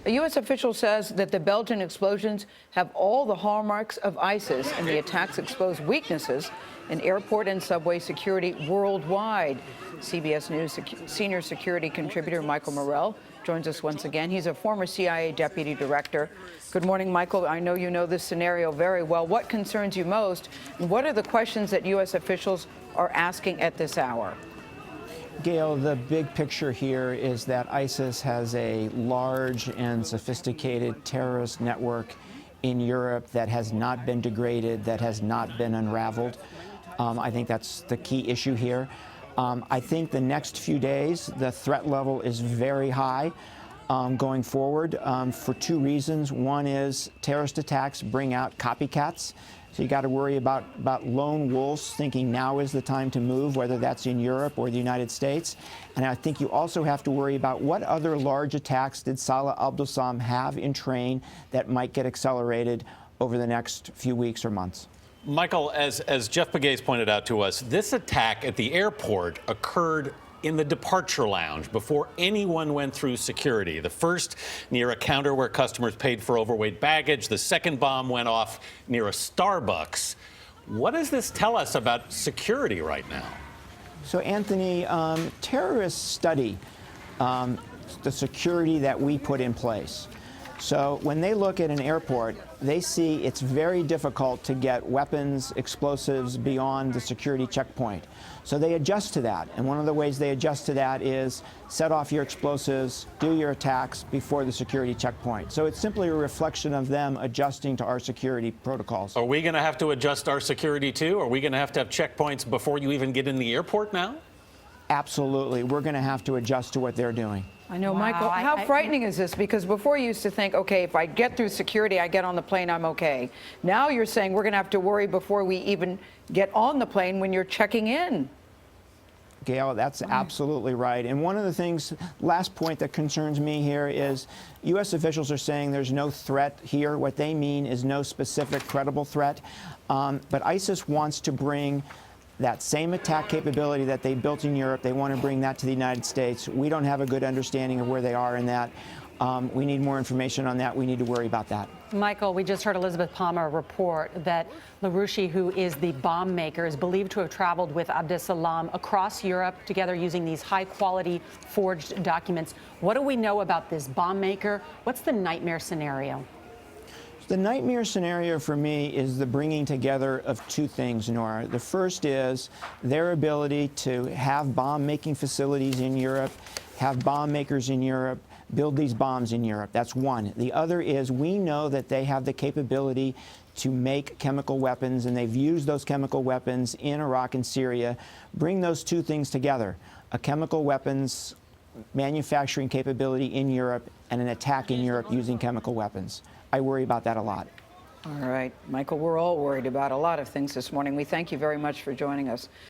A U.S. official says that the Belgian explosions have all the hallmarks of ISIS, and the attacks expose weaknesses in airport and subway security worldwide. CBS News senior security contributor Michael Morell joins us once again. He's a former CIA deputy director. Good morning, Michael. I know you know this scenario very well. What concerns you most, and what are the questions that U.S. officials are asking at this hour? Gail, the big picture here is that ISIS has a large and sophisticated terrorist network in Europe that has not been degraded, that has not been unraveled. I think that's the key issue here. I think the next few days, the threat level is very high going forward for two reasons. One is terrorist attacks bring out copycats. So you got to worry about lone wolves thinking now is the time to move, whether that's in Europe or the United States. And I think you also have to worry about what other large attacks did Salah Abdeslam have in train that might get accelerated over the next few weeks or months. Michael, as Jeff Pegues pointed out to us, this attack at the airport occurred in the departure lounge before anyone went through security. The first near a counter where customers paid for overweight baggage. The second bomb went off near a Starbucks. What does this tell us about security right now? So, Anthony, terrorists study the security that we put in place. So when they look at an airport, they see it's very difficult to get weapons, explosives beyond the security checkpoint. So they adjust to that. And one of the ways they adjust to that is set off your explosives, do your attacks before the security checkpoint. So it's simply a reflection of them adjusting to our security protocols. Are we going to have to adjust our security too? Are we going to have checkpoints before you even get in the airport now? Absolutely. We're going to have to adjust to what they're doing. I know, wow. Michael, how frightening is this? Because before you used to think, okay, if I get through security, I get on the plane, I'm okay. Now you're saying we're going to have to worry before we even get on the plane when you're checking in. Gail, that's absolutely right. And one of the things, last point that concerns me here is U.S. officials are saying there's no threat here. What they mean is no specific credible threat. But ISIS wants to bring that same attack capability that they built in Europe. They want to bring that to the United States. We don't have a good understanding of where they are in that. We need more information on that. We need to worry about that. Michael, we just heard Elizabeth Palmer report that LaRouche, who is the bomb maker, is believed to have traveled with Abdeslam across Europe together using these high-quality forged documents. What do we know about this bomb maker? What's the nightmare scenario? The nightmare scenario for me is the bringing together of two things, Nora. The first is their ability to have bomb-making facilities in Europe, have bomb makers in Europe, build these bombs in Europe. That's one. The other is we know that they have the capability to make chemical weapons, and they've used those chemical weapons in Iraq and Syria. Bring those two things together, a chemical weapons manufacturing capability in Europe and an attack in Europe using chemical weapons. I worry about that a lot. All right, Michael, we're all worried about a lot of things this morning. We thank you very much for joining us.